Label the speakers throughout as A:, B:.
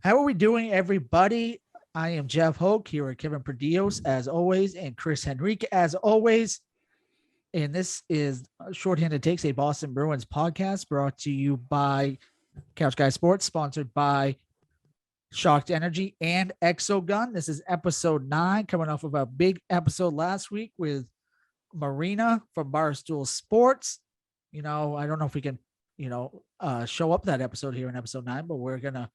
A: How are we doing, everybody? I am Jeff Hoke here with Kevin Perdios, as always, and Chris Henrique, as always. And this is Shorthanded Takes, a Boston Bruins podcast brought to you by Couch Guy Sports, sponsored by Shocked Energy and Exogun. This is episode 9, coming off of a big episode last week with Marina from Barstool Sports. I don't know if we can, show up that episode here in episode 9, but we're going to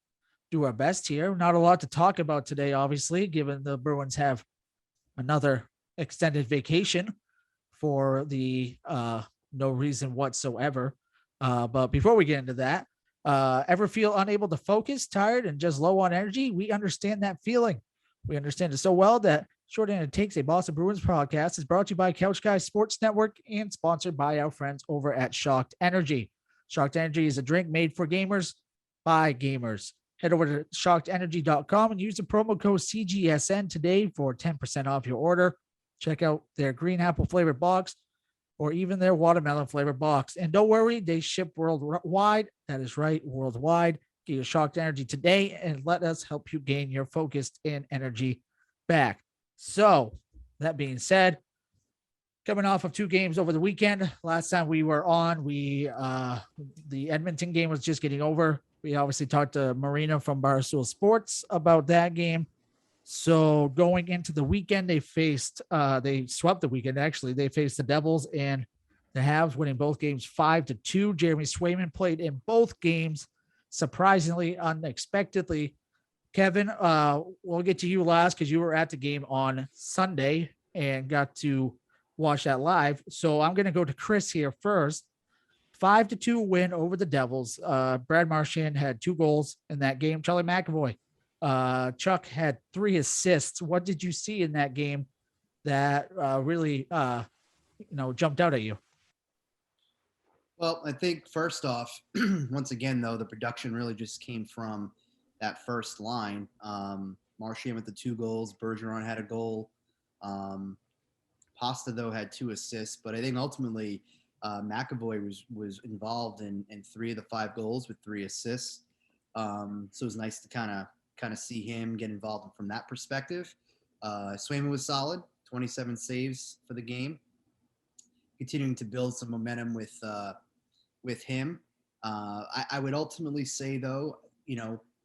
A: do our best here. Not a lot to talk about today, obviously, given the Bruins have another extended vacation for the no reason whatsoever. But before we get into that, ever feel unable to focus, tired, and just low on energy? We understand that feeling. We understand it so well that Shorthanded Takes, a Boston Bruins podcast, is brought to you by Couch Guy Sports Network and sponsored by our friends over at Shocked Energy. Shocked Energy is a drink made for gamers by gamers. Head over to shockedenergy.com and use the promo code CGSN today for 10% off your order. Check out their green apple flavored box or even their watermelon flavored box. And don't worry, they ship worldwide. That is right, worldwide. Get your Shocked Energy today and let us help you gain your focus and energy back. So, that being said, coming off of 2 games over the weekend. Last time we were on, the Edmonton game was just getting over. We obviously talked to Marina from Barstool Sports about that game. So going into the weekend, they swept the weekend. Actually, they faced the Devils and the Habs, winning both games 5-2. Jeremy Swayman played in both games, surprisingly, unexpectedly. Kevin, we'll get to you last because you were at the game on Sunday and got to watch that live. So I'm going to go to Chris here first. 5-2 win over the Devils. Brad Marchand had 2 goals in that game. Charlie McAvoy, Chuck had 3 assists. What did you see in that game that really, jumped out at you?
B: Well, I think first off, once again, though, the production really just came from that first line. Marchand with the 2 goals. Bergeron had a goal. Pasta, though, had 2 assists. But I think ultimately McAvoy was involved in 3 of the 5 goals with 3 assists. So it was nice to kind of see him get involved from that perspective. Swayman was solid, 27 saves for the game. Continuing to build some momentum with him. I would ultimately say, though,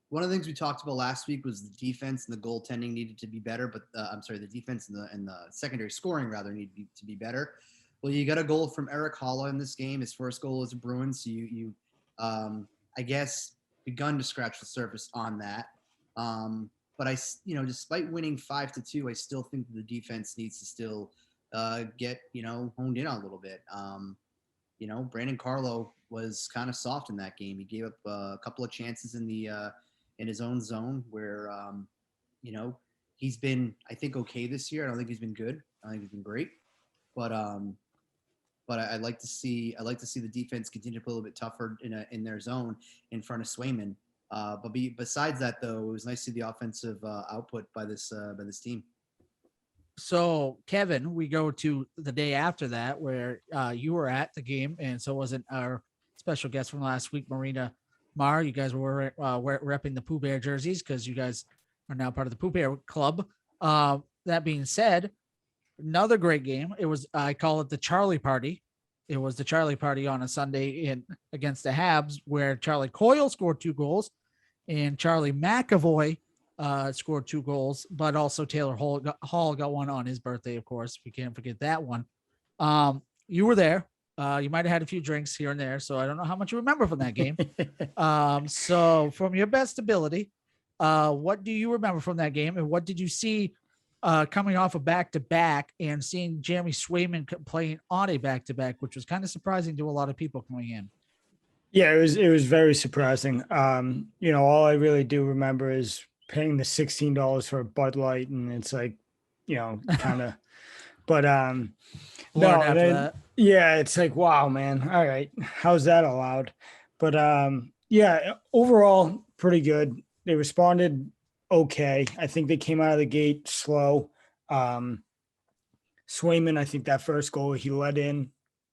B: one of the things we talked about last week was the defense and the goaltending needed to be better, but the defense and the secondary scoring rather needed to be better. Well, you got a goal from Eric Holla in this game, his first goal as a Bruin. So you I guess, begun to scratch the surface on that. But despite winning 5-2, I still think the defense needs to still get, honed in on a little bit. Brandon Carlo was kind of soft in that game. He gave up a couple of chances in his own zone where, he's been, I think, okay this year. I don't think he's been good. I think he's been great. But I'd like to see the defense continue to play a little bit tougher in their zone in front of Swayman. But besides that, though, it was nice to see the offensive output by this team.
A: So, Kevin, we go to the day after that where you were at the game, and so wasn't our special guest from last week, Marina Mar. You guys were repping the Pooh Bear jerseys because you guys are now part of the Pooh Bear Club. That being said, another great game. I call it the Charlie Party. It was the Charlie Party on a Sunday against the Habs, where Charlie Coyle scored 2 goals and Charlie McAvoy scored 2 goals, but also Taylor Hall got one on his birthday, of course. We can't forget that one. You were there. You might have had a few drinks here and there, so I don't know how much you remember from that game. So from your best ability, what do you remember from that game, and what did you see coming off a back-to-back and seeing Jeremy Swayman playing on a back-to-back, which was kind of surprising to a lot of people coming in?
C: Yeah, it was very surprising. All I really do remember is paying the $16 for a Bud Light, and it's like, kind of, but it's like, wow, man. All right. How's that allowed? But overall pretty good. They responded okay. I think they came out of the gate slow. Swayman, I think that first goal he let in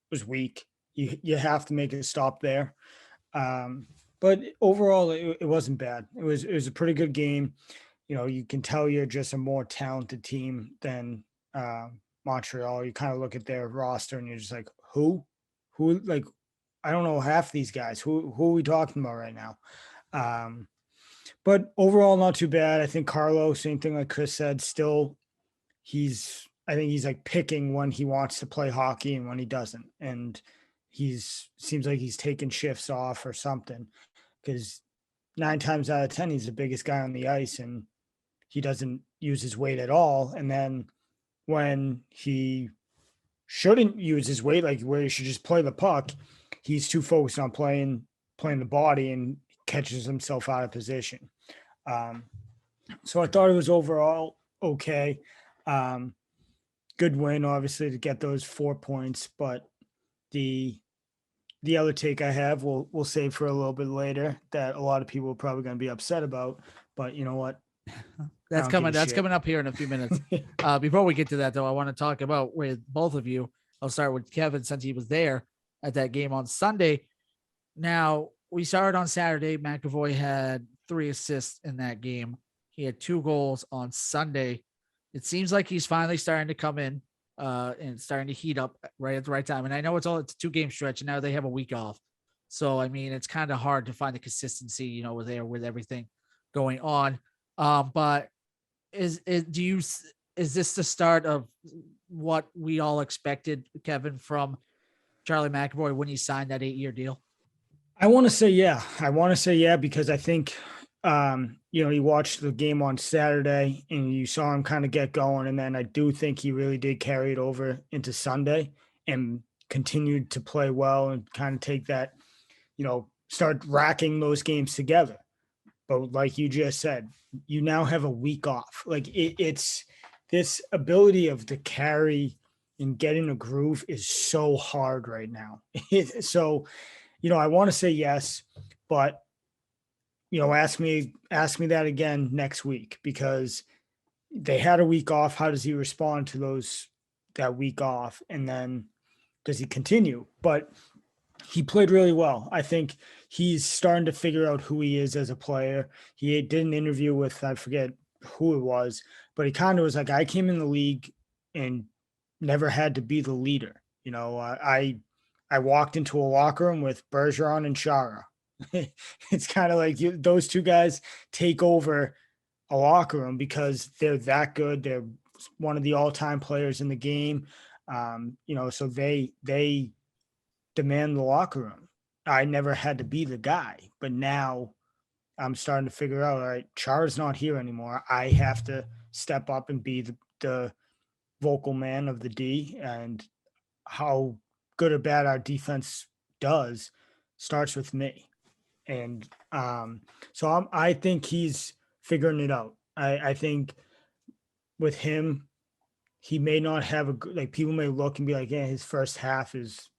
C: was weak. You have to make a stop there. But overall, it wasn't bad. It was a pretty good game. You know, you can tell you're just a more talented team than Montreal. You kind of look at their roster and you're just like, who, like, I don't know half these guys. Who are we talking about right now? But overall, not too bad. I think Carlo, same thing like Chris said, still I think he's like picking when he wants to play hockey and when he doesn't. And seems like he's taking shifts off or something, because 9 times out of 10, he's the biggest guy on the ice and he doesn't use his weight at all. And then when he shouldn't use his weight, like where he should just play the puck, he's too focused on playing the body and catches himself out of position. So I thought it was overall okay. Good win, obviously, to get those 4 points, but the other take I have, we'll save for a little bit later, that a lot of people are probably going to be upset about, but you know what?
A: That's coming up here in a few minutes. Before we get to that, though, I want to talk about with both of you. I'll start with Kevin, since he was there at that game on Sunday. Now, we started on Saturday. McAvoy had 3 assists in that game. He had 2 goals on Sunday. It seems like he's finally starting to come in and starting to heat up right at the right time. And I know it's a 2-game stretch, and now they have a week off. So, I mean, it's kind of hard to find the consistency, you know, with everything going on. But is this the start of what we all expected, Kevin, from Charlie McAvoy when he signed that 8-year deal?
C: I want to say yeah, because I think you know, he watched the game on Saturday and you saw him kind of get going, and then I do think he really did carry it over into Sunday and continued to play well and kind of take that, you know, start racking those games together. But like you just said, you now have a week off. Like it's this ability of the carry and getting a groove is so hard right now. So, you know, I want to say yes, but you know, ask me that again next week, because they had a week off. How does he respond to that week off? And then does he continue? But he played really well. I think he's starting to figure out who he is as a player. He did an interview with, I forget who it was, but he kind of was like, I came in the league and never had to be the leader. You know, I walked into a locker room with Bergeron and Chara. It's kind of like those 2 guys take over a locker room because they're that good. They're one of the all-time players in the game. You know, so they demand the locker room. I never had to be the guy, but now I'm starting to figure out, all right, Chara's not here anymore. I have to step up and be the vocal man of the D, and how good or bad our defense does starts with me. And so I think he's figuring it out. I think with him, he may not have a good, like, people may look and be like, yeah, his first half is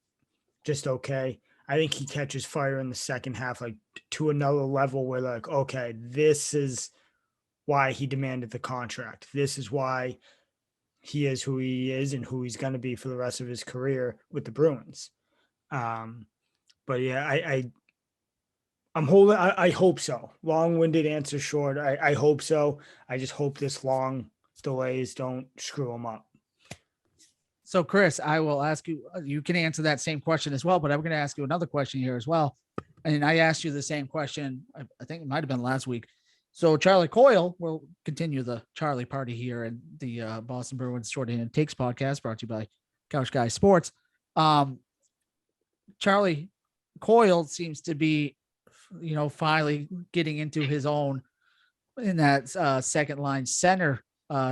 C: just okay. I think he catches fire in the second half, like to another level where, like, okay, this is why he demanded the contract. This is why he is who he is and who he's going to be for the rest of his career with the Bruins. But yeah, I'm holding. I hope so. Long-winded answer short. I hope so. I just hope this long delays don't screw him up.
A: So, Chris, I will ask you. You can answer that same question as well, but I'm going to ask you another question here as well. And I asked you the same question. I think it might have been last week. So, Charlie Coyle will continue the Charlie party here in the Boston Bruins Shorthand Takes podcast, brought to you by Couch Guy Sports. Charlie Coyle seems to be, you know, finally getting into his own in that second line center,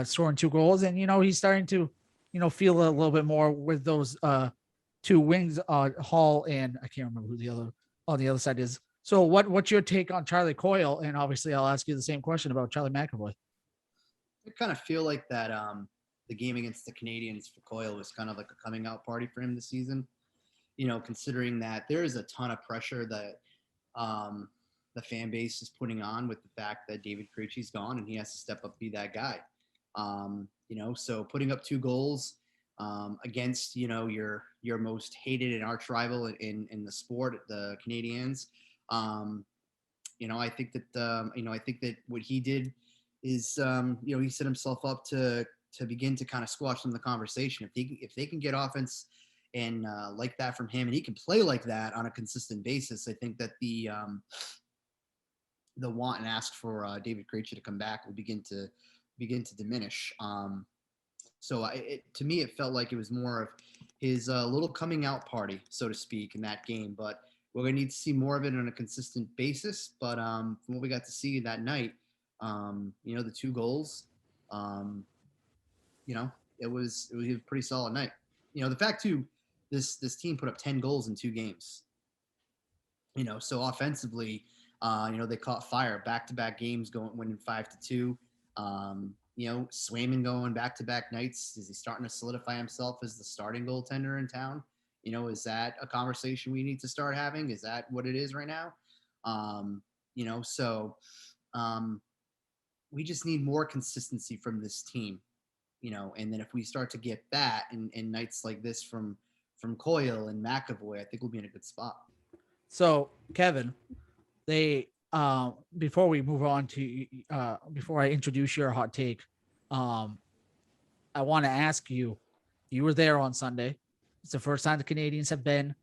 A: scoring 2 goals. And, you know, he's starting to, you know, feel a little bit more with those 2 wings, Hall, and I can't remember who the other on the other side is. So what's your take on Charlie Coyle? And obviously I'll ask you the same question about Charlie McAvoy.
B: I kind of feel like that the game against the Canadiens for Coyle was kind of like a coming out party for him this season. You know, considering that there is a ton of pressure that the fan base is putting on with the fact that David Krejci's gone and he has to step up, be that guy. You know, so putting up 2 goals against, you know, your most hated and arch rival in the sport, the Canadiens, I think that what he did is, he set himself up to begin to kind of squash some of the conversation. If they can get offense and like that from him, and he can play like that on a consistent basis, I think that the want and ask for David Krejci to come back will begin to diminish. So to me, it felt like it was more of his little coming out party, so to speak, in that game. But we're going to need to see more of it on a consistent basis. But from what we got to see that night, the 2 goals, it was a pretty solid night. The fact too, this team put up 10 goals in 2 games. So offensively, they caught fire, back-to-back games winning 5-2. Swayman going back-to-back nights. Is he starting to solidify himself as the starting goaltender in town? Is that a conversation we need to start having? Is that what it is right now? We just need more consistency from this team, and then if we start to get that in nights like this from Coyle and McAvoy, I think we'll be in a good spot.
A: So, Kevin, before we move on to before I introduce your hot take, I want to ask you. You were there on Sunday. It's the first time the Canadians have been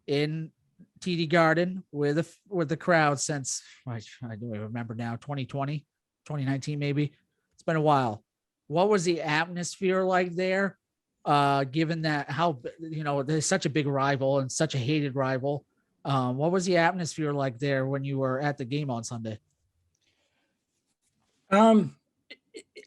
A: in TD Garden with the crowd since I don't even remember now, 2020, 2019 maybe. It's been a while. What was the atmosphere like there? Given that there's such a big rival and such a hated rival. What was the atmosphere like there when you were at the game on Sunday?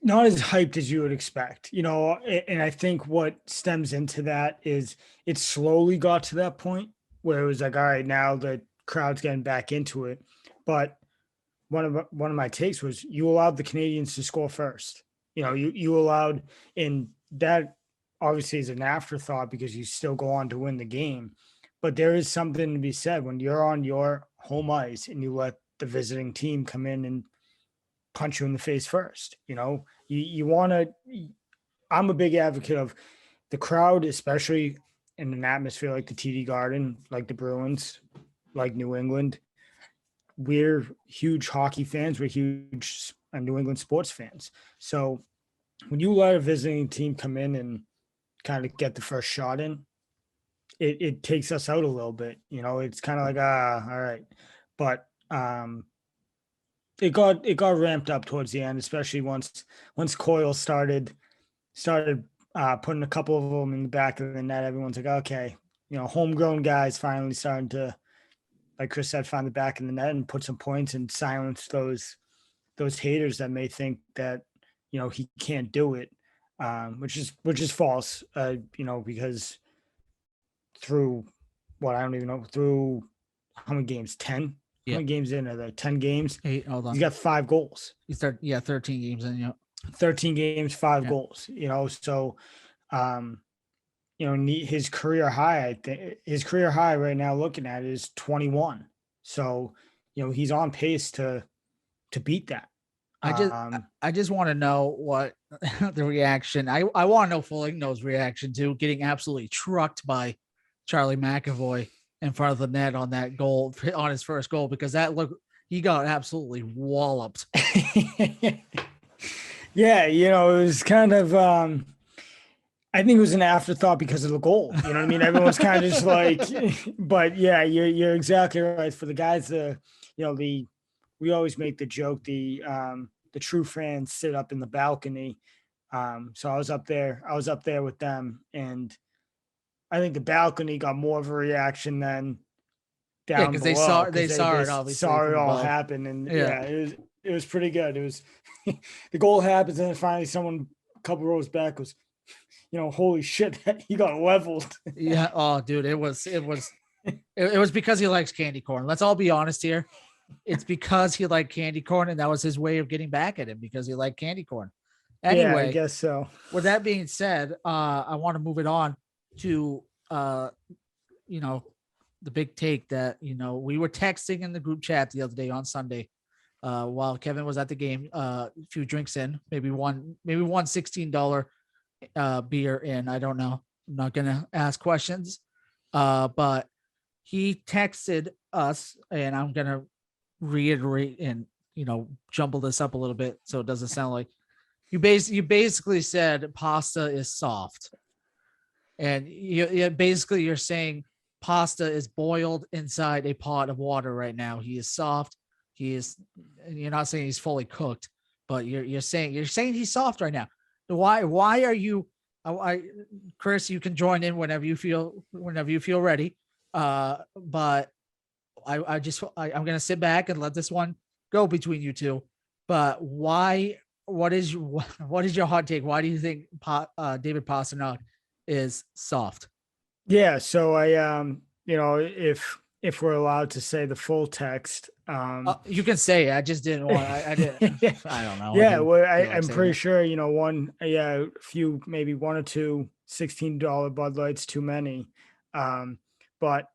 C: Not as hyped as you would expect, and I think what stems into that is it slowly got to that point where it was like, all right, now the crowd's getting back into it. But one of my takes was you allowed the Canadians to score first. You allowed, and that obviously is an afterthought because you still go on to win the game. But there is something to be said when you're on your home ice and you let the visiting team come in and punch you in the face first. You want to. I'm a big advocate of the crowd, especially in an atmosphere like the TD Garden, like the Bruins, like New England. We're huge hockey fans. We're huge New England sports fans. So when you let a visiting team come in and kind of get the first shot in, it takes us out a little bit. It's kind of like, all right. But it got ramped up towards the end, especially once Coyle started putting a couple of them in the back of the net. Everyone's like, okay, homegrown guys finally starting to, like Chris said, find the back of the net and put some points and silence those haters that may think that, he can't do it, which is false, because through what, I don't even know, through how many games, 10? Yep. How many games in are there? 10 games? 8, hold on. He's got 5 goals.
A: 13 games in,
C: 13 games, 5 goals, so, his career high, his career high right now looking at it is 21. So, he's on pace to beat that.
A: I just want to know what the reaction. I want to know Foligno's reaction to getting absolutely trucked by Charlie McAvoy in front of the net on that goal, on his first goal, because he got absolutely walloped.
C: Yeah, it was kind of I think it was an afterthought because of the goal. You know what I mean? Everyone's kind of just like, but yeah, you're exactly right. For the guys, we always make the joke, the true fans sit up in the balcony. So I was up there with them, and I think the balcony got more of a reaction than down below.
A: They saw it, obviously,
C: saw it all happen, and it was pretty good. It was the goal happens, and then finally someone a couple rows back was, holy shit, he got leveled.
A: Yeah. Oh, dude, it was because he likes candy corn. Let's all be honest here. It's because he liked candy corn, and that was his way of getting back at him, because he liked candy corn. Anyway,
C: yeah, I guess so.
A: With that being said, I want to move it on to, the big take that, we were texting in the group chat the other day on Sunday, while Kevin was at the game, a few drinks in, maybe one $16 beer in. I don't know. I'm not going to ask questions. But he texted us, and I'm going to reiterate and jumble this up a little bit so it doesn't sound like you basically said pasta is soft, and basically you're saying pasta is boiled inside a pot of water right now. He is soft. He is. You're not saying he's fully cooked, but you're saying he's soft right now. Why are you? Chris, you can join in whenever you feel ready. But I'm gonna sit back and let this one go between you two. But why? What is your hot take? Why do you think David Pastrnak is soft?
C: Yeah. So I if we're allowed to say the full text,
A: you can say it. I just didn't want. I didn't. I don't know.
C: Yeah. Well, I'm pretty sure a few, maybe one or two $16 Bud Lights too many. But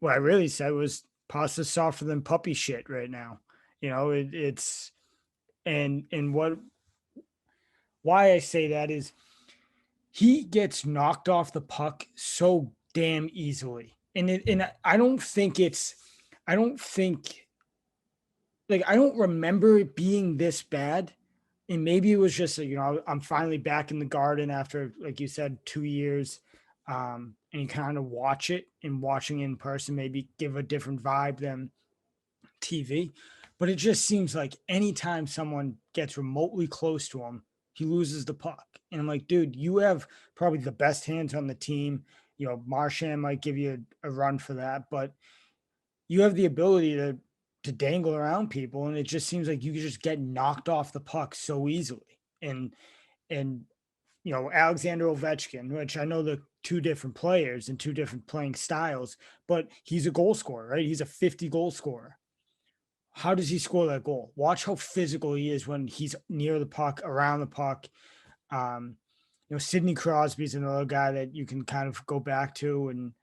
C: what I really said was pasta's softer than puppy shit right now. It's why I say that is he gets knocked off the puck so damn easily. And I don't remember it being this bad. And maybe it was just, I'm finally back in the Garden after, like you said, 2 years. And you kind of watching in person, maybe give a different vibe than TV. But it just seems like anytime someone gets remotely close to him, he loses the puck. And I'm like, dude, you have probably the best hands on the team. Marchand might give you a run for that, but you have the ability to dangle around people. And it just seems like you could just get knocked off the puck so easily. And Alexander Ovechkin, which I know the two different players and two different playing styles, but he's a goal scorer, right? He's a 50 goal scorer. How does he score that goal? Watch how physical he is when he's near the puck, around the puck. Sidney Crosby's another guy that you can kind of go back to and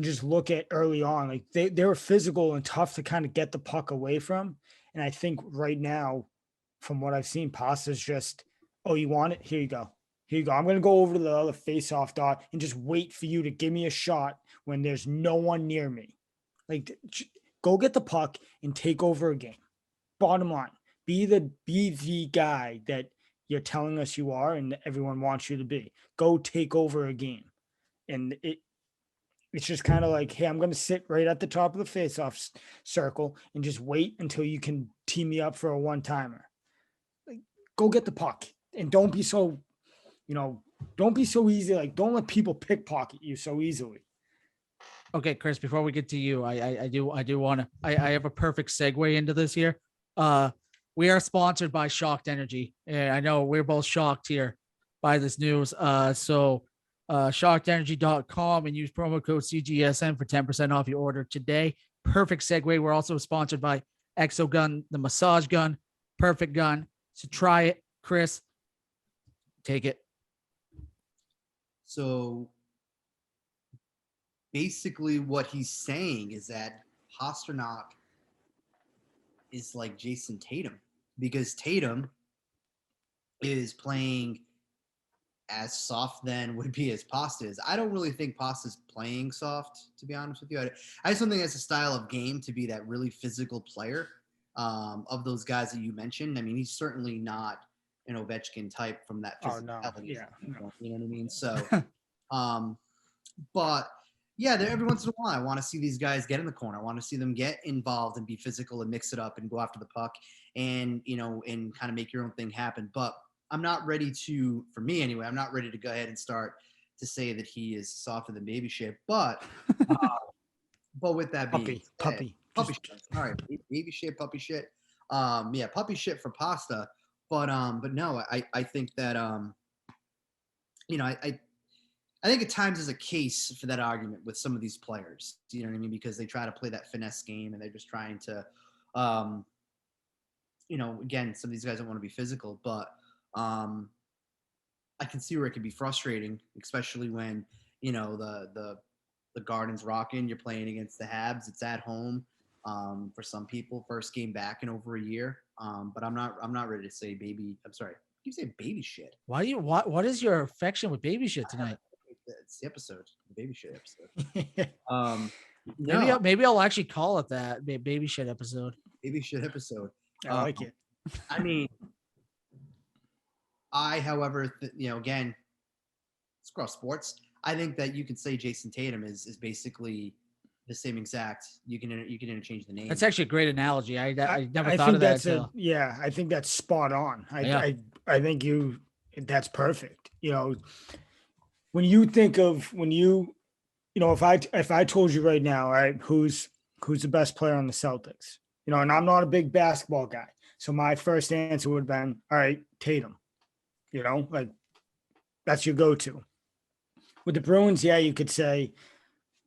C: just look at early on. Like they were physical and tough to kind of get the puck away from. And I think right now, from what I've seen, Pasta's just, oh, you want it? Here you go. Here you go. I'm going to go over to the other face-off dot and just wait for you to give me a shot when there's no one near me. Like, go get the puck and take over a game. Bottom line, be the guy that you're telling us you are and everyone wants you to be. Go take over a game. And it's just kind of like, hey, I'm going to sit right at the top of the face-off circle and just wait until you can tee me up for a one-timer. Like, go get the puck and don't be so easy. Like, don't let people pickpocket you so easily.
A: Okay, Chris, before we get to you, I do want to, I have a perfect segue into this here. We are sponsored by Shocked Energy, and I know we're both shocked here by this news. So shockedenergy.com and use promo code CGSN for 10% off your order today. Perfect segue. We're also sponsored by Exogun, the massage gun. Perfect gun. So try it. Chris, take it.
B: So basically what he's saying is that Pastrnak is like Jason Tatum, because Tatum is playing as soft then would be as Pasta is. I don't really think Pasta's playing soft, to be honest with you. I just don't think that's a style of game to be that really physical player of those guys that you mentioned. I mean, he's certainly not an Ovechkin type from that physicality. You know what I mean? So, but yeah, every once in a while, I want to see these guys get in the corner. I want to see them get involved and be physical and mix it up and go after the puck and, and kind of make your own thing happen. But I'm not ready to, for me anyway, I'm not ready to go ahead and start to say that he is softer than baby shit. But with that being
C: puppy
B: shit. All right, baby shit, puppy shit. Yeah, puppy shit for Pasta. But no, I think that I think at times there's a case for that argument with some of these players. You know what I mean? Because they try to play that finesse game and they're just trying to, again, some of these guys don't want to be physical, but I can see where it could be frustrating, especially when, the Garden's rocking, you're playing against the Habs. It's at home for some people, first game back in over a year. But I'm not ready to say baby. I'm sorry. You say baby shit.
A: What is your affection with baby shit tonight?
B: It's the episode, the baby shit episode.
A: Maybe I'll actually call it that, baby shit episode.
B: Maybe shit episode.
C: I like it.
B: I mean, however, again, it's cross sports. I think that you could say Jason Tatum is basically the same exact. You can interchange the name.
A: That's actually a great analogy. I never
C: I
A: thought
C: think
A: of that.
C: that's I think that's spot on. I think that's perfect. When you think of if I told you right now, all right, who's the best player on the Celtics, and I'm not a big basketball guy, so my first answer would have been, all right, Tatum. Like that's your go-to. With the Bruins, yeah, you could say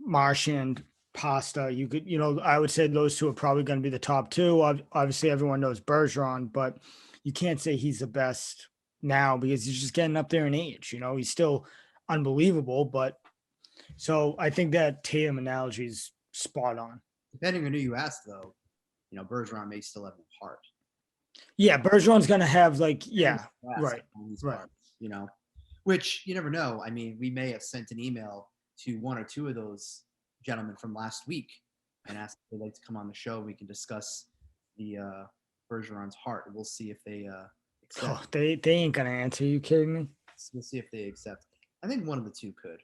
C: Marchand, Pasta. You could, I would say those two are probably going to be the top two. Obviously, everyone knows Bergeron, but you can't say he's the best now because he's just getting up there in age. He's still unbelievable, but so I think that Tatum analogy is spot on.
B: Depending on who you ask, though, Bergeron may still have a heart.
C: Yeah, Bergeron's going to have right.
B: Parts, which you never know. I mean, we may have sent an email to one or two of those gentlemen from last week and asked if they'd like to come on the show. We can discuss the Bergeron's heart. We'll see if they accept.
C: Oh, they ain't going to answer. You kidding me?
B: We'll see if they accept. I think one of the two could,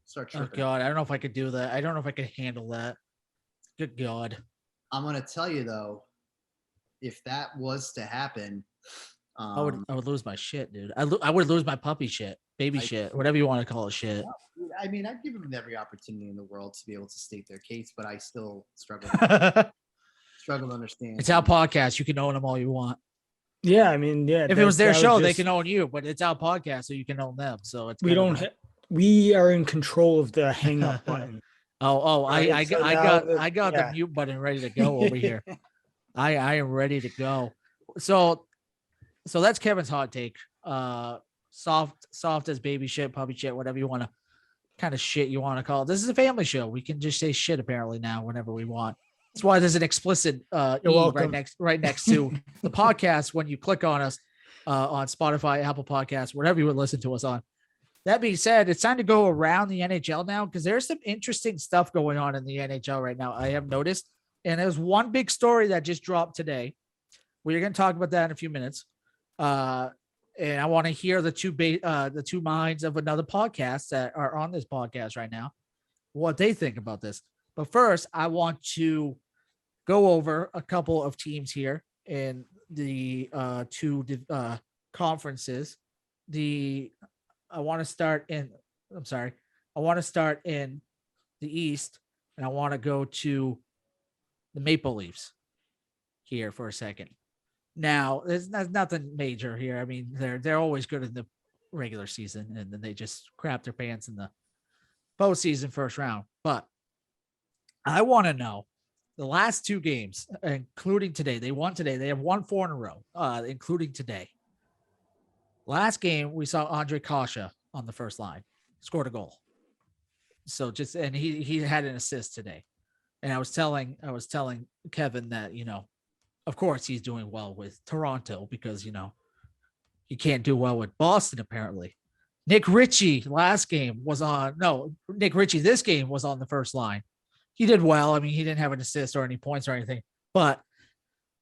B: start tripping.
A: Oh God, I don't know if I could do that. I don't know if I could handle that. Good God.
B: I'm gonna tell you though, if that was to happen,
A: I would lose my shit, dude. I would lose my puppy shit, baby shit, whatever you want to call it, shit.
B: I mean, I'd give them every opportunity in the world to be able to state their case, but I still struggle to understand.
A: It's our podcast. You can own them all you want.
C: Yeah, I mean, yeah.
A: If it was their show, they can own you, but it's our podcast, so you can own them. So it's
C: we are in control of the hang up button.
A: Right? I got the mute button ready to go over here. I am ready to go. So that's Kevin's hot take. Soft as baby shit, puppy shit, whatever you want to kind of shit you want to call it. This is a family show. We can just say shit apparently now whenever we want. That's why there's an explicit right next to the podcast when you click on us on Spotify, Apple Podcasts, wherever you would listen to us on. That being said, it's time to go around the NHL now because there's some interesting stuff going on in the NHL right now. I have noticed, and there's one big story that just dropped today. We're going to talk about that in a few minutes. And I want to hear the two minds of another podcast that are on this podcast right now, what they think about this. But first, I want to go over a couple of teams here in the two conferences. I want to start in the East, and I want to go to the Maple Leafs here for a second. Now, there's nothing major here. I mean, they're always good in the regular season, and then they just crap their pants in the postseason first round. But I want to know the last two games, including today. They won today. They have won 4 in a row, including today. Last game, we saw Andre Kasha on the first line, scored a goal. So and he had an assist today. And I was telling Kevin that, of course he's doing well with Toronto because, he can't do well with Boston, apparently. Nick Ritchie this game was on the first line. He did well. I mean, he didn't have an assist or any points or anything, but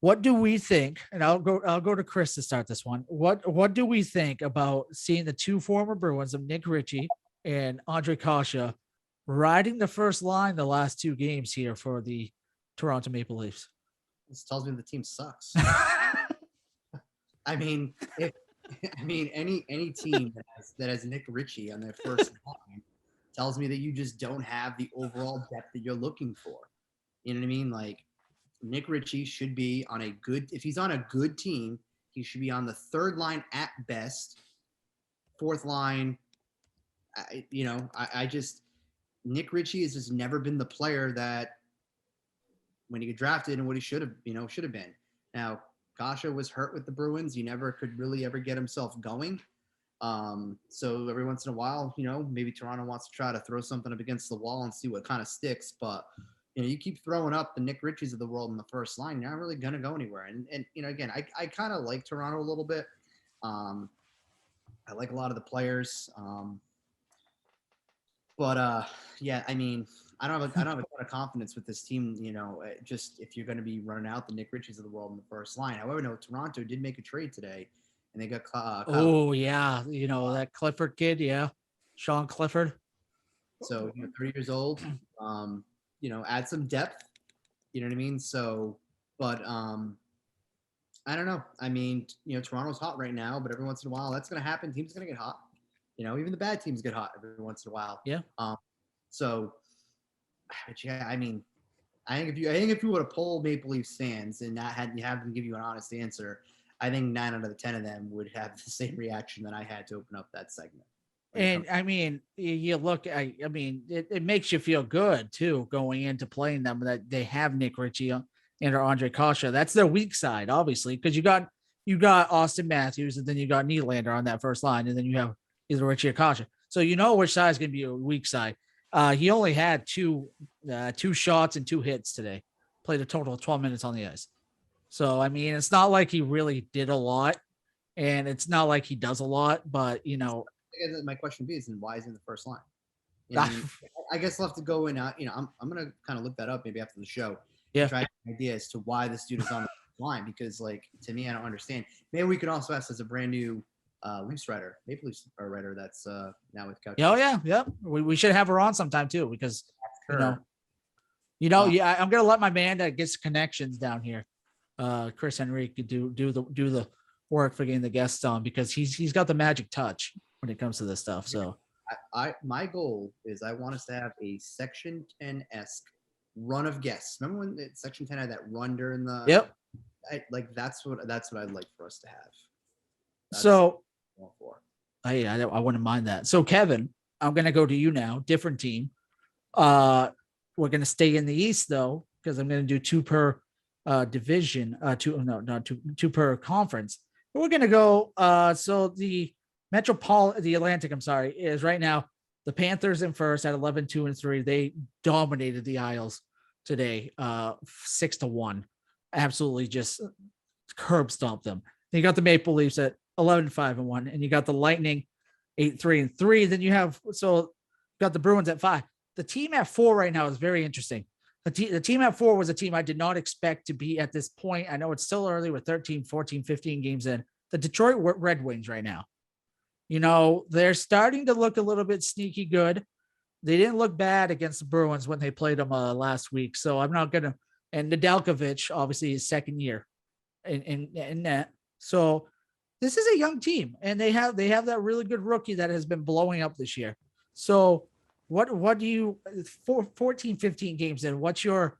A: what do we think? And I'll go to Chris to start this one. What do we think about seeing the two former Bruins of Nick Ritchie and Andre Kasha riding the first line the last two games here for the Toronto Maple Leafs?
B: This tells me the team sucks. I mean, any team that has Nick Ritchie on their first line tells me that you just don't have the overall depth that you're looking for. You know what I mean? Like, Nick Ritchie should be if he's on a good team, he should be on the third line at best, fourth line. Nick Ritchie has just never been the player that when he got drafted and what he should have been. Now, Kasha was hurt with the Bruins. He never could really ever get himself going. So every once in a while, maybe Toronto wants to try to throw something up against the wall and see what kind of sticks, but you keep throwing up the Nick Ritchies of the world in the first line, you're not really going to go anywhere. And again, I kind of like Toronto a little bit. I like a lot of the players. Yeah, I mean, I don't have a ton of confidence with this team. Just if you're going to be running out the Nick Ritchies of the world in the first line. However, no, Toronto did make a trade today, and they got
A: Oh yeah, that Clifford kid, yeah, Sean Clifford.
B: So 30 years old. Add some depth. You know what I mean? So, but I don't know. I mean, Toronto's hot right now, but every once in a while, that's going to happen. Teams are going to get hot. Even the bad teams get hot every once in a while.
A: Yeah.
B: So, but yeah, I mean, I think if you were to poll Maple Leafs fans and not have them give you an honest answer, I think 9 out of the 10 of them would have the same reaction that I had to open up that segment.
A: And I mean, you look, I mean, it makes you feel good too going into playing them that they have Nick Ritchie and Andre Kasha. That's their weak side, obviously, because you got Austin Matthews and then you got Nylander on that first line, and then you have either Ritchie or Kasha. So you know which side is going to be a weak side. He only had two shots and 2 hits today. Played a total of 12 minutes on the ice. So I mean, it's not like he really did a lot, and it's not like he does a lot, but
B: my question is, then why is he in the first line? I guess I'll have to go in. I'm going to kind of look that up maybe after the show.
A: Yeah.
B: Try to get an idea as to why this dude is on the line, because to me, I don't understand. Maybe we could also ask as a brand new Leafs writer, Maple Leafs writer that's now with Couch.
A: Oh yeah. We should have her on sometime too, because I'm going to let my man that gets connections down here, Chris Henrique, do the work for getting the guests on, because he's got the magic touch when it comes to this stuff. So
B: my goal is I want us to have a Section 10-esque run of guests. Remember when Section 10 had that run during the
A: Yep.
B: That's what I'd like for us to have.
A: So I wouldn't mind that. So Kevin, I'm gonna go to you now. Different team. We're gonna stay in the East though, because I'm gonna do 2 per division. Two per conference. But we're gonna go. So the Atlantic, is right now the Panthers in first at 11-2-3. They dominated the Isles today, 6-1. Absolutely just curb stomped them. Then you got the Maple Leafs at 11-5-1, and you got the Lightning 8-3-3. Then you got the Bruins at 5. The team at 4 right now is very interesting. The team at 4 was a team I did not expect to be at this point. I know it's still early with 13, 14, 15 games in. The Detroit Red Wings right now. They're starting to look a little bit sneaky good. They didn't look bad against the Bruins when they played them last week. So I'm not going to, and Nedeljkovic, obviously his second year in that. So this is a young team, and they have that really good rookie that has been blowing up this year. So what do you, 14, 15 games in, what's your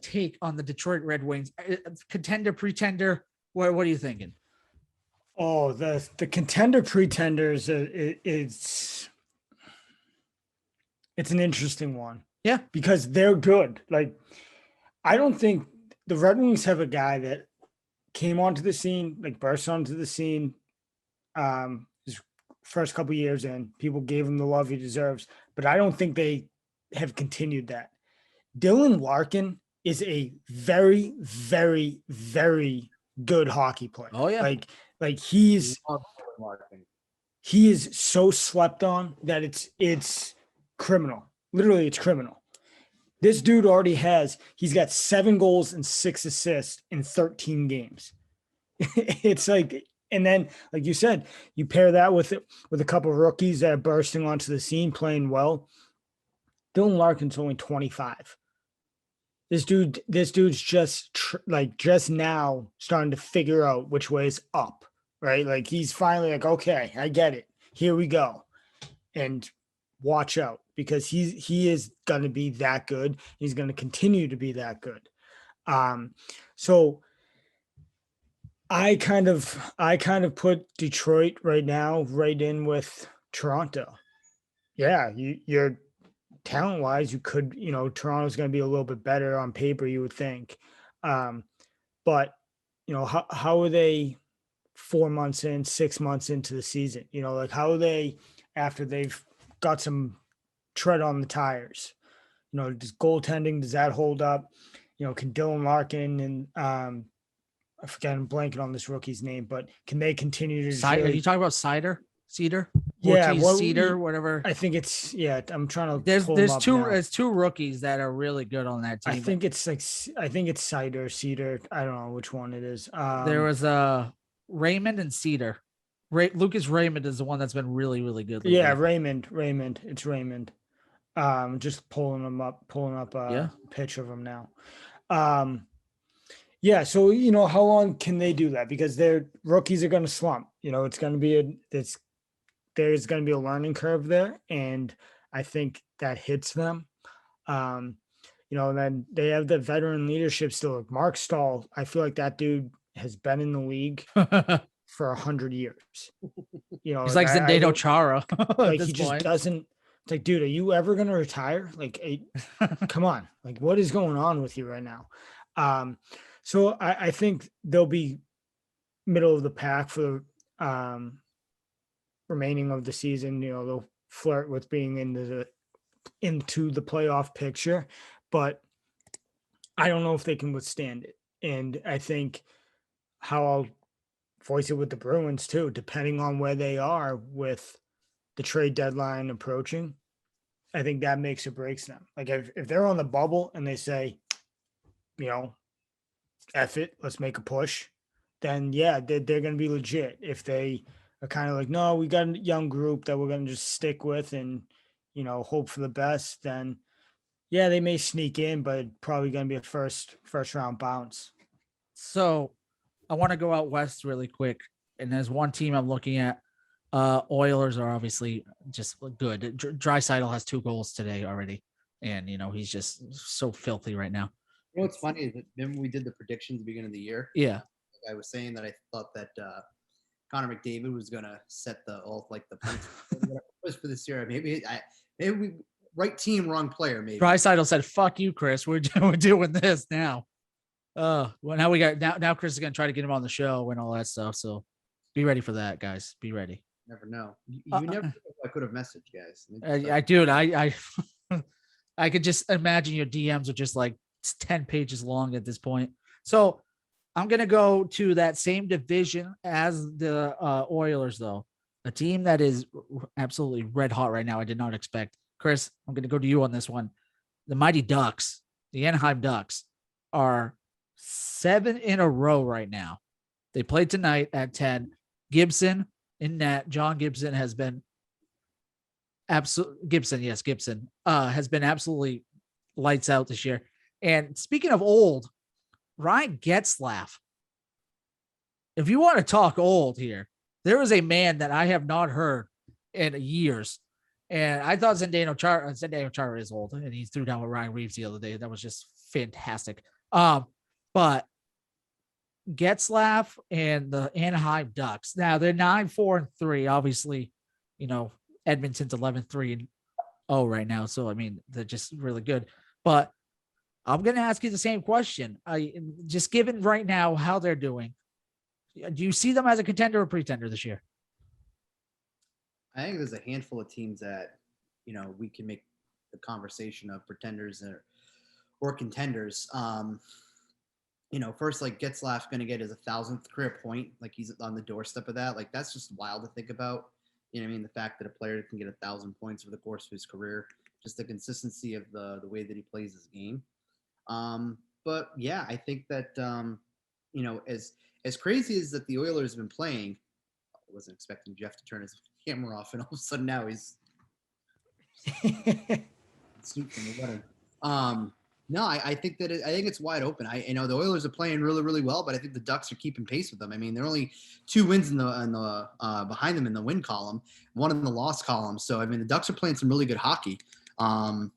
A: take on the Detroit Red Wings? Contender, pretender? What are you thinking?
C: Oh, the contender pretenders, it's an interesting one.
A: Yeah.
C: Because they're good. I don't think the Red Wings have a guy that came onto the scene, burst onto the scene his first couple years in. People gave him the love he deserves, but I don't think they have continued that. Dylan Larkin is a very, very, very good hockey player.
A: Oh yeah.
C: He is so slept on that it's criminal. Literally, it's criminal. This dude he's got 7 goals and 6 assists in 13 games. It's and then, like you said, you pair that with a couple of rookies that are bursting onto the scene, playing well. Dylan Larkin's only 25. This dude's just now starting to figure out which way is up, right? He's finally okay, I get it. Here we go. And watch out, because he is going to be that good. He's going to continue to be that good. So I kind of put Detroit right now right in with Toronto. Yeah, you're talent-wise, you could, Toronto's going to be a little bit better on paper, you would think. But, how are they 4 months in, 6 months into the season? How are they after they've got some tread on the tires? Does goaltending, does that hold up? Can Dylan Larkin and I'm blanking on this rookie's name, but can they continue to?
A: Are you talking about Cedar? Ortiz, Cedar, whatever.
C: I think it's I'm trying to.
A: There's two rookies that are really good on that team.
C: I think it's Cedar. I don't know which one it is.
A: There was Raymond and Cedar. Lucas Raymond is the one that's been really, really good lately.
C: Yeah, Raymond. It's Raymond. Just pulling up a picture of him now. Yeah, so how long can they do that? Because their rookies are going to slump. It's going to be there's going to be a learning curve there, and I think that hits them. And then they have the veteran leadership still. Like Mark Stahl, I feel like that dude has been in the league for 100 years.
A: He's like Zdeno Chara.
C: Like he just doesn't. It's like, dude, are you ever going to retire? Like, come on. Like, what is going on with you right now? So I think they'll be middle of the pack for the remaining of the season. They'll flirt with being into the playoff picture, but I don't know if they can withstand it. And I think how I'll voice it with the Bruins too, depending on where they are with the trade deadline approaching, I think that makes or breaks them. Like if they're on the bubble and they say, F it, let's make a push, then they're going to be legit. If they are kind of like, no, we got a young group that we're going to just stick with and, hope for the best, then they may sneak in, but probably going to be a first round bounce.
A: So I want to go out west really quick. And there's one team I'm looking at. Oilers are obviously just good. Draisaitl has 2 goals today already. And, he's just so filthy right now.
B: What's funny is that when we did the predictions at the beginning of the year, I was saying that I thought that Connor McDavid was going to set the points for this year. Maybe we right team, wrong player. Maybe
A: Draisaitl said, "Fuck you, Chris. We're doing this now." Well, now Chris is going to try to get him on the show and all that stuff. So be ready for that, guys. Be ready.
B: Never know. You never know if I could have messaged, guys.
A: I could just imagine your DMs are just like 10 pages long at this point. So I'm going to go to that same division as the Oilers, though. A team that is absolutely red hot right now. I did not expect. Chris, I'm going to go to you on this one. The Mighty Ducks, the Anaheim Ducks, are 7 in a row right now. They played tonight at 10. Gibson in net. John Gibson has been Gibson has been absolutely lights out this year. And speaking of old, Ryan Getzlaf. If you want to talk old here, there is a man that I have not heard in years. And I thought Zdeno Chara is old, and he threw down with Ryan Reeves the other day. That was just fantastic. But Getzlaf and the Anaheim Ducks. Now they're 9-4-3. Obviously, Edmonton's 11-3-0 right now. So I mean, they're just really good. But I'm going to ask you the same question. Just given right now how they're doing, do you see them as a contender or pretender this year?
B: I think there's a handful of teams that, we can make the conversation of pretenders or contenders. First, like Getzlaf's going to get his 1,000th career point. Like he's on the doorstep of that. Like that's just wild to think about. The fact that a player can get 1,000 points over the course of his career, just the consistency of the way that he plays his game. But yeah, I think that, as crazy as that the Oilers have been playing, I wasn't expecting Jeff to turn his camera off, and all of a sudden now he's snooping or whatever. No, I think that I think it's wide open. The Oilers are playing really, really well, but I think the Ducks are keeping pace with them. I mean, they're only 2 wins in the behind them in the win column, 1 in the loss column. So I mean, the Ducks are playing some really good hockey. Even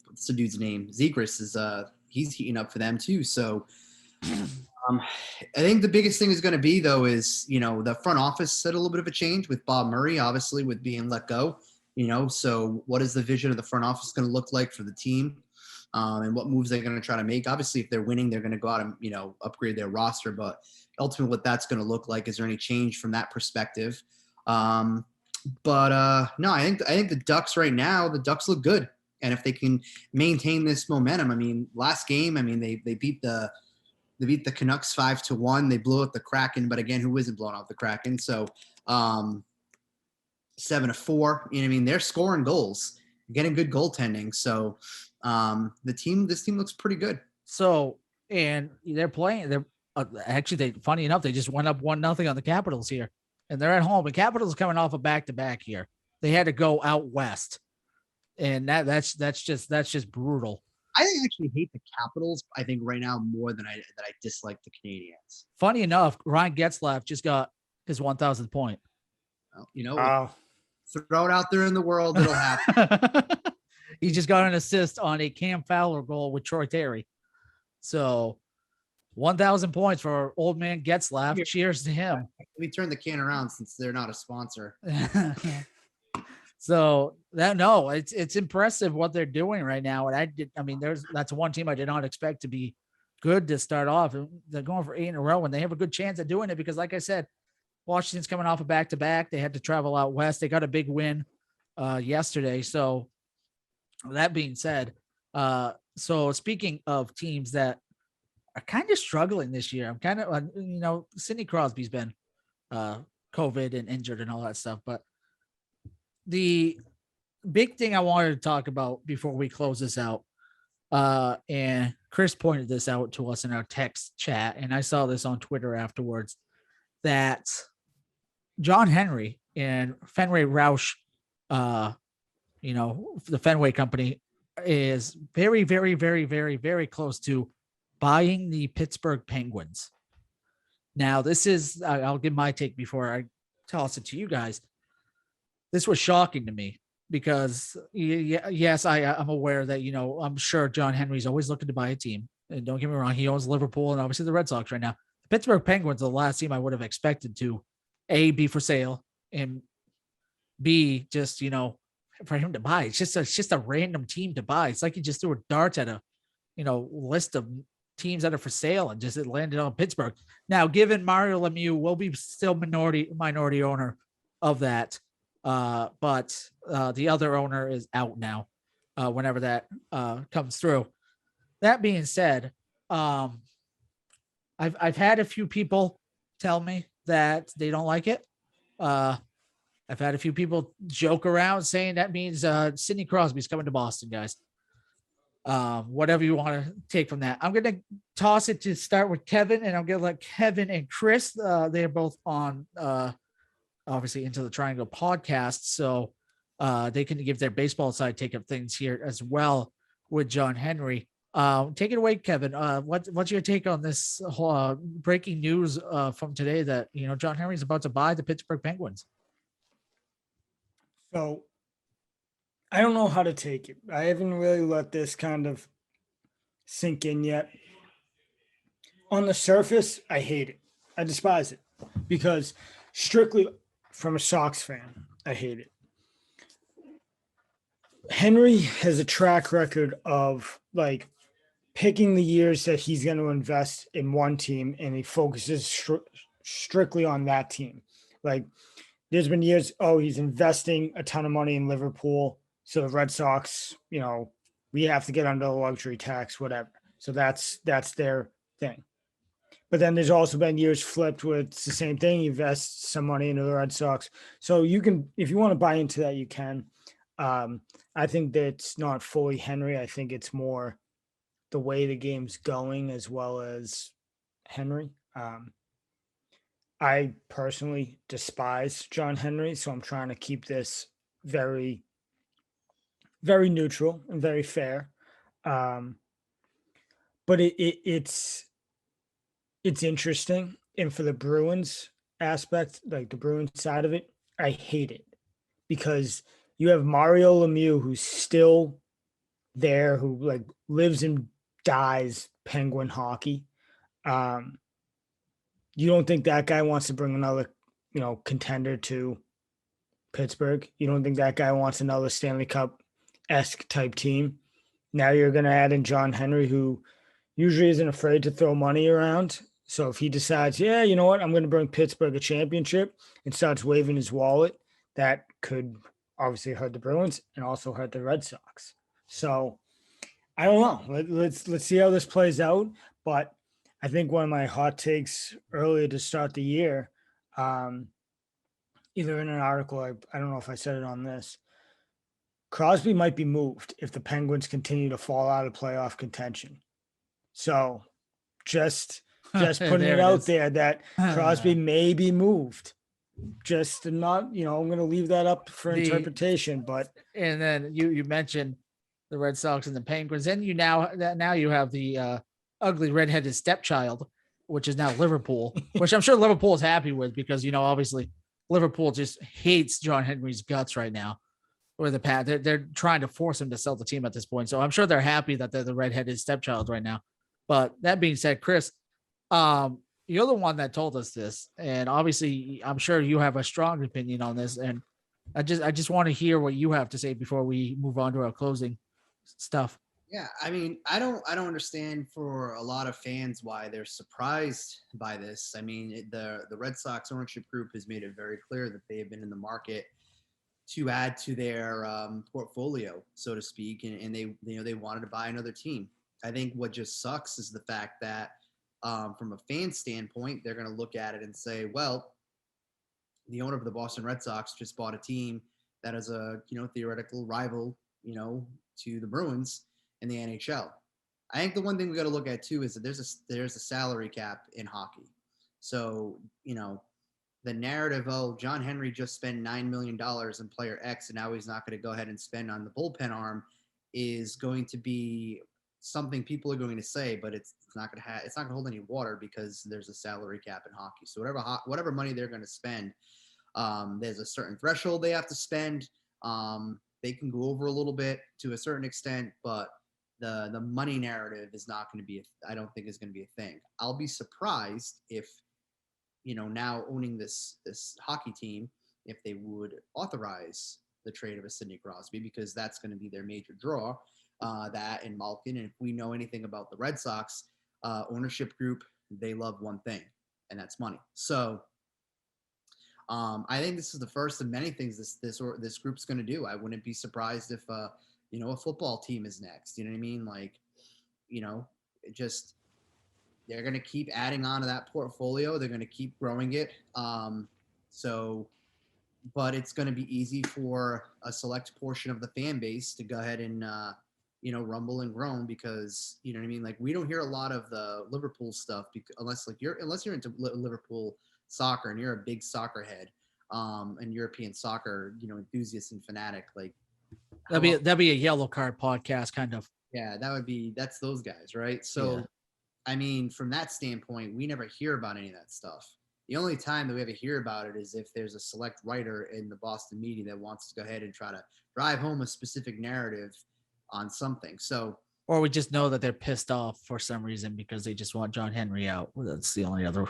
B: what's the dude's name? Zegras is he's heating up for them too. So I think the biggest thing is going to be though is the front office had a little bit of a change with Bob Murray, obviously with being let go. So what is the vision of the front office going to look like for the team, and what moves they're going to try to make? Obviously, if they're winning, they're going to go out and upgrade their roster. But ultimately, what that's going to look like, is there any change from that perspective? No, I think the Ducks right now, the Ducks look good. And if they can maintain this momentum, I mean, last game, I mean, they beat the They beat the Canucks 5-1. They blew out the Kraken, but again, who isn't blowing out the Kraken? So 7-4. You know what I mean? They're scoring goals, getting good goaltending. So this team looks pretty good.
A: So, and they're playing. They're actually, funny enough, they just went up 1-0 on the Capitals here, and they're at home. The Capitals coming off a back-to-back here. They had to go out west, and that's just brutal.
B: I actually hate the Capitals. I think right now more than I dislike the Canadiens.
A: Funny enough, Ryan Getzlaf just got his 1,000th point.
B: Well, you know, throw it out there in the world, it'll happen.
A: He just got an assist on a Cam Fowler goal with Troy Terry. So 1,000 points for old man Getzlaf. Cheers to him.
B: Let me turn the can around since they're not a sponsor.
A: So it's impressive what they're doing right now. And that's one team I did not expect to be good to start off. They're going for 8 in a row, and they have a good chance of doing it because, like I said, Washington's coming off a back-to-back. They had to travel out west. They got a big win yesterday. So that being said, so speaking of teams that are kind of struggling this year, I'm kind of, Sidney Crosby's been COVID and injured and all that stuff, but the big thing I wanted to talk about before we close this out, and Chris pointed this out to us in our text chat, and I saw this on Twitter afterwards, that John Henry and Fenway Roush, the Fenway company, is very, very, very, very, very close to buying the Pittsburgh Penguins. Now, this is, I'll give my take before I toss it to you guys. This was shocking to me because, yes, I'm aware that, I'm sure John Henry's always looking to buy a team. And don't get me wrong, he owns Liverpool and obviously the Red Sox right now. The Pittsburgh Penguins are the last team I would have expected to, A, be for sale, and B, just, for him to buy. It's just a random team to buy. It's like he just threw a dart at a, list of teams that are for sale and just it landed on Pittsburgh. Now, given Mario Lemieux will be still minority owner of that, but the other owner is out now. Whenever that comes through. That being said, I've had a few people tell me that they don't like it. I've had a few people joke around saying that means Sidney Crosby's coming to Boston, guys. Whatever you want to take from that. I'm going to toss it to start with Kevin, and I'm going to let Kevin and Chris, they're both on, obviously, Into the Triangle podcast, so they can give their baseball side take up things here as well with John Henry. Take it away, Kevin. What's your take on this whole breaking news from today that, John Henry's about to buy the Pittsburgh Penguins?
C: So I don't know how to take it. I haven't really let this kind of sink in yet. On the surface, I hate it. I despise it because strictly from a Sox fan, I hate it. Henry has a track record of picking the years that he's going to invest in one team, and he focuses strictly on that team. There's been years, he's investing a ton of money in Liverpool. So the Red Sox, we have to get under the luxury tax, whatever. So that's their thing. But then there's also been years flipped where it's the same thing. You invest some money into the Red Sox. So you can, if you want to buy into that, you can. I think that's not fully Henry. I think it's more the way the game's going as well as Henry. I personally despise John Henry, so I'm trying to keep this very, very neutral and very fair. But it's interesting. And for the Bruins aspect, the Bruins side of it, I hate it because you have Mario Lemieux, who's still there, who lives and dies Penguin hockey. You don't think that guy wants to bring another, contender to Pittsburgh? You don't think that guy wants another Stanley Cup-esque type team? Now you're going to add in John Henry, who usually isn't afraid to throw money around. So if he decides, yeah, you know what, I'm going to bring Pittsburgh a championship and starts waving his wallet, that could obviously hurt the Bruins and also hurt the Red Sox. So I don't know. Let's see how this plays out. But I think one of my hot takes earlier to start the year, either in an article, I don't know if I said it on this, Crosby might be moved if the Penguins continue to fall out of playoff contention. So just putting
A: There
C: it
A: it
C: out
A: is.
C: there that Crosby may be moved. Just not, I'm going to leave that up for interpretation, but
A: And then you mentioned the Red Sox and the Penguins, and you now you have the ugly redheaded stepchild, which is now Liverpool, which I'm sure Liverpool is happy with because obviously Liverpool just hates John Henry's guts right now. Or they're trying to force him to sell the team at this point, so I'm sure they're happy that they're the redheaded stepchild right now. But that being said, Chris, you're the one that told us this, and obviously I'm sure you have a strong opinion on this, and I just want to hear what you have to say before we move on to our closing stuff.
B: Yeah, I mean, I don't understand for a lot of fans why they're surprised by this. I mean, the Red Sox ownership group has made it very clear that they have been in the market to add to their portfolio, so to speak, and they wanted to buy another team. I think what just sucks is the fact that from a fan standpoint, they're going to look at it and say, well, the owner of the Boston Red Sox just bought a team that is a theoretical rival, to the Bruins in the NHL. I think the one thing we got to look at too is that there's a salary cap in hockey. So, the narrative, oh, John Henry just spent $9 million in player X and now he's not going to go ahead and spend on the bullpen arm, is going to be something people are going to say, but it's not going to hold any water because there's a salary cap in hockey. So whatever money they're going to spend, there's a certain threshold they have to spend. They can go over a little bit to a certain extent, but the money narrative is not going to be, I don't think is going to be a thing. I'll be surprised if, now owning this hockey team, if they would authorize the trade of a Sidney Crosby, because that's going to be their major draw, that and Malkin. And if we know anything about the Red Sox ownership group, they love one thing, and that's money. So I think this is the first of many things this group's going to do. I wouldn't be surprised if a football team is next. You know what I mean? Like, they're going to keep adding on to that portfolio. They're going to keep growing it. But it's going to be easy for a select portion of the fan base to go ahead and rumble and groan, because you know what I mean. Like, we don't hear a lot of the Liverpool stuff unless you're into Liverpool soccer and you're a big soccer head, and European soccer, enthusiast and fanatic. Like,
A: That'd be a yellow card podcast, kind of.
B: Yeah, that's those guys, right? So, yeah. I mean, from that standpoint, we never hear about any of that stuff. The only time that we ever hear about it is if there's a select writer in the Boston media that wants to go ahead and try to drive home a specific narrative on something. So,
A: or we just know that they're pissed off for some reason because they just want John Henry out. That's the only other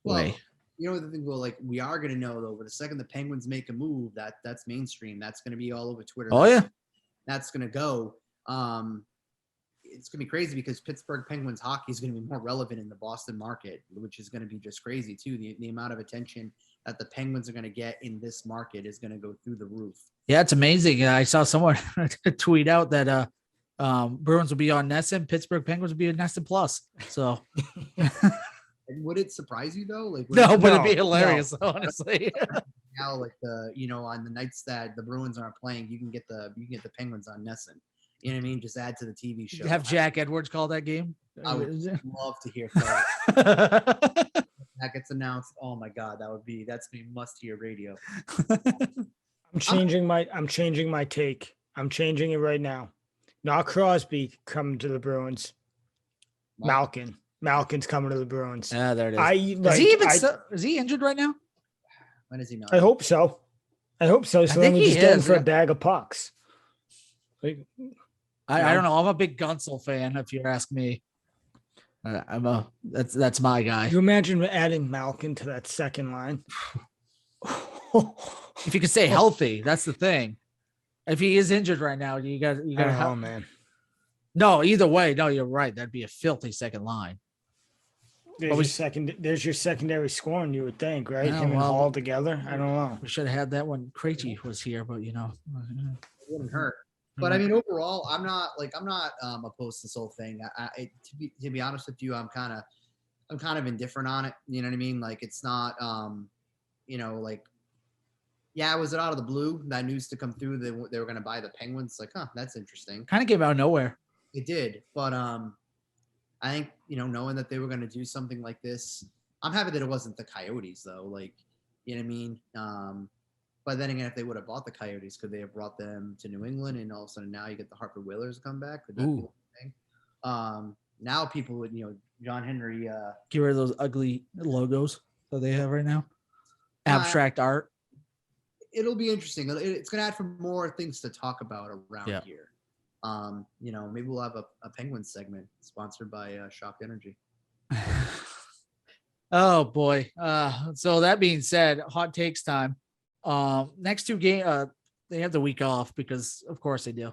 A: way.
B: The thing, like, we are going to know, though, the second the Penguins make a move, that's mainstream. That's going to be all over Twitter.
A: Oh, yeah.
B: That's going to go. It's going to be crazy because Pittsburgh Penguins hockey is going to be more relevant in the Boston market, which is going to be just crazy, too. The amount of attention that the Penguins are going to get in this market is going to go through the roof. Yeah,
A: it's amazing. I saw someone tweet out that Bruins will be on NESN, Pittsburgh Penguins will be on NESN Plus. So...
B: And would it surprise you though? Like,
A: it'd be hilarious, honestly.
B: Now, like on the nights that the Bruins aren't playing, you can get the Penguins on NESN. You know what I mean? Just add to the TV show.
A: Have Jack Edwards call that game.
B: I would love to hear that. That gets announced. Oh my God, that's be must hear radio.
C: I'm changing my take. I'm changing it right now. Not Crosby coming to the Bruins. Malkin's coming to the Bruins.
A: Yeah, there it is. Is he injured right now?
B: When is he not?
C: I hope so. So then we just get him for a bag of pucks.
A: I don't know. I'm a big Gunsel fan, if you ask me. That's my guy.
C: You imagine adding Malkin to that second line?
A: If you could stay healthy, that's the thing. If he is injured right now, you got.
C: Oh man.
A: No, either way, no, you're right. That'd be a filthy second line.
C: There's your secondary scoring, you would think, right? Him and Hall together. I don't know.
A: We should have had that when Krejci was here, but
B: it wouldn't hurt. But I mean, overall, I'm not opposed to this whole thing. To be honest with you, I'm kind of indifferent on it. You know what I mean? Like, it's not, was it out of the blue, that news to come through that they were going to buy the Penguins? Like, that's interesting.
A: Kind of came out of nowhere.
B: It did, but I think, knowing that they were going to do something like this, I'm happy that it wasn't the Coyotes, though. Like, you know what I mean? But then again, if they would have bought the Coyotes, could they have brought them to New England, and all of a sudden now you get the Hartford Whalers come back? Could that be the thing? Now people would, John Henry.
A: Get rid of those ugly logos that they have right now. Abstract art.
B: It'll be interesting. It's going to add for more things to talk about around here. Maybe we'll have a Penguin segment sponsored by Shock Energy.
A: Oh boy. So that being said, hot takes time. Next two games, they have the week off because of course they do.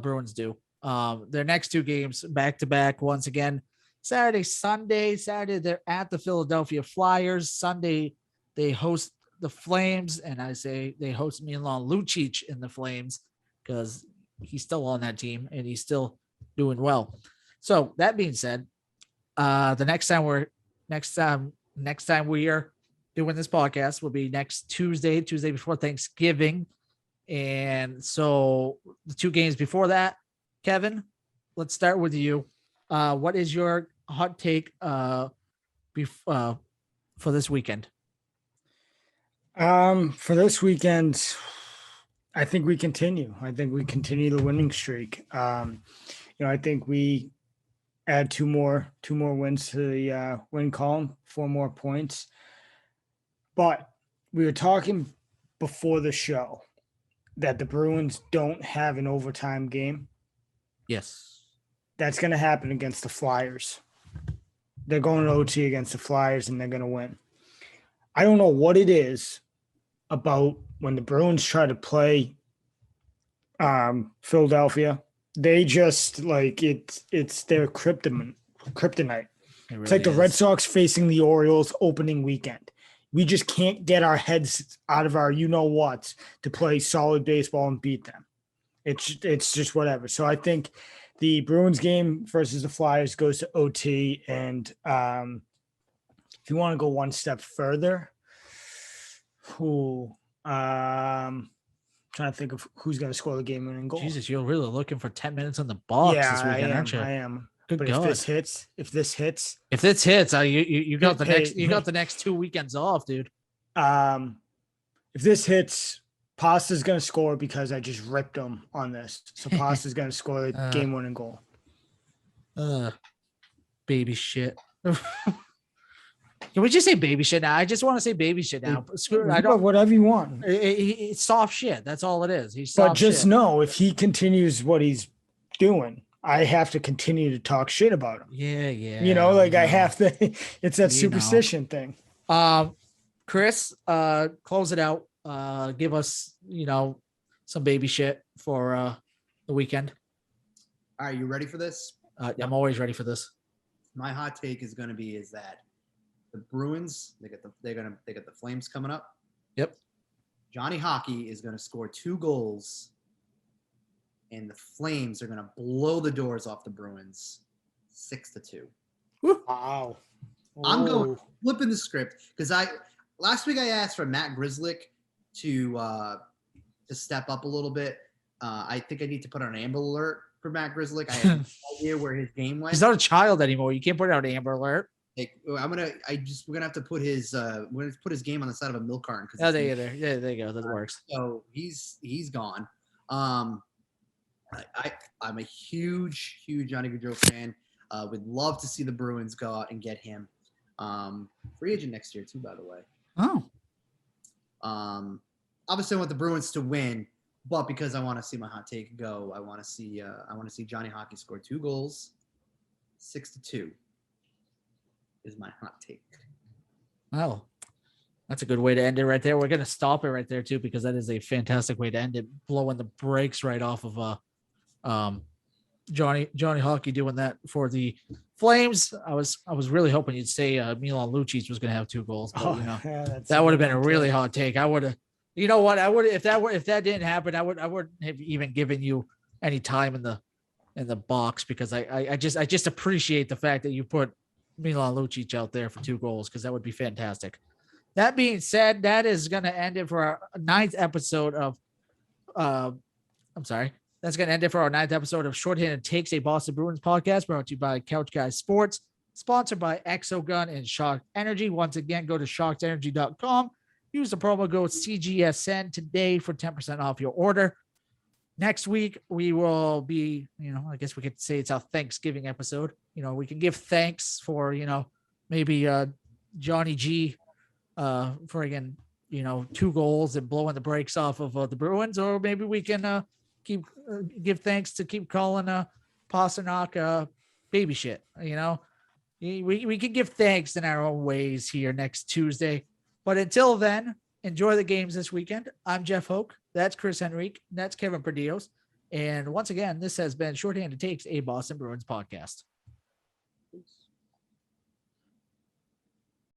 A: Bruins do. Their next two games back to back once again. Saturday, Sunday. Saturday they're at the Philadelphia Flyers. Sunday they host the Flames, and I say they host Milan Lucic in the Flames because he's still on that team and he's still doing well. So that being said, the next time we are doing this podcast will be next Tuesday before Thanksgiving. And so the two games before that, Kevin, let's start with you. What is your hot take for this weekend?
C: For this weekend, I think we continue. I think we continue the winning streak. I think we add two more wins to the win column, 4 more points. But we were talking before the show that the Bruins don't have an overtime game.
A: Yes.
C: That's going to happen against the Flyers. They're going to OT against the Flyers, and they're going to win. I don't know what it is about when the Bruins try to play Philadelphia. They just it's their kryptonite. Really, it's like the Red Sox facing the Orioles opening weekend. We just can't get our heads out of our you-know-whats to play solid baseball and beat them. It's just whatever. So I think the Bruins game versus the Flyers goes to OT. And if you want to go one step further, trying to think of who's going to score the game-winning goal.
A: Jesus, you're really looking for 10 minutes on the box this weekend, aren't you?
C: I am.
A: Good
C: but
A: God.
C: if this hits,
A: you got the next 2 weekends off, dude.
C: If this hits, Pasta's going to score because I just ripped him on this. So Pasta's going to score the game-winning goal.
A: Baby shit. Can we just say baby shit now? I just want to say baby shit now.
C: I don't whatever you want.
A: It's soft shit. That's all it is. He's soft
C: but just
A: shit.
C: Know if he continues what he's doing, I have to continue to talk shit about him.
A: Yeah.
C: I have to. It's that superstition thing.
A: Chris, close it out. Give us, some baby shit for the weekend.
B: All right, you ready for this?
A: I'm always ready for this.
B: My hot take is going to be that the Bruins, they get the Flames coming up.
A: Yep. Johnny
B: Hockey is going to score 2 goals, and the Flames are going to blow the doors off the Bruins 6-2.
C: Wow.
B: I'm going flipping the script because last week I asked for Matt Grzelcyk to step up a little bit. I think I need to put on an Amber Alert for Matt Grzelcyk. I have no idea where his game went.
A: He's not a child anymore. You can't put out Amber Alert.
B: We're gonna have to put his game on the side of a milk carton.
A: There you go. That works.
B: So he's gone. I'm a huge Johnny Gaudreau fan. Would love to see the Bruins go out and get him. Free agent next year too, by the way.
A: Oh.
B: Obviously I want the Bruins to win, but because I want to see my hot take go, I want to see Johnny Hockey score 2 goals, 6-2. Is my hot take.
A: Well, that's a good way to end it right there. We're going to stop it right there too, because that is a fantastic way to end it. Blowing the brakes right off of Johnny Hockey doing that for the Flames. I was really hoping you'd say Milan Lucic was going to have 2 goals, but that would have been a really hot take. I would have, you know what? I would if that didn't happen, I would have even given you any time in the box, because I just appreciate the fact that you put Milan Lucic out there for 2 goals, because that would be fantastic. That being said, that is going to end it for our 9th episode of That's going to end it for our 9th episode of Shorthanded Takes, a Boston Bruins podcast brought to you by Couch Guys Sports, sponsored by Exogun and Shocked Energy. Once again, go to shockedenergy.com. Use the promo code CGSN today for 10% off your order. Next week, we will be, I guess we could say it's our Thanksgiving episode. We can give thanks for, maybe Johnny G for, again, 2 goals and blowing the brakes off of the Bruins, or maybe we can give thanks to keep calling Pastrnak baby shit. We can give thanks in our own ways here next Tuesday. But until then, enjoy the games this weekend. I'm Jeff Hoke. That's Chris Henrique. That's Kevin Perdios. And once again, this has been Shorthanded Takes, a Boston Bruins podcast.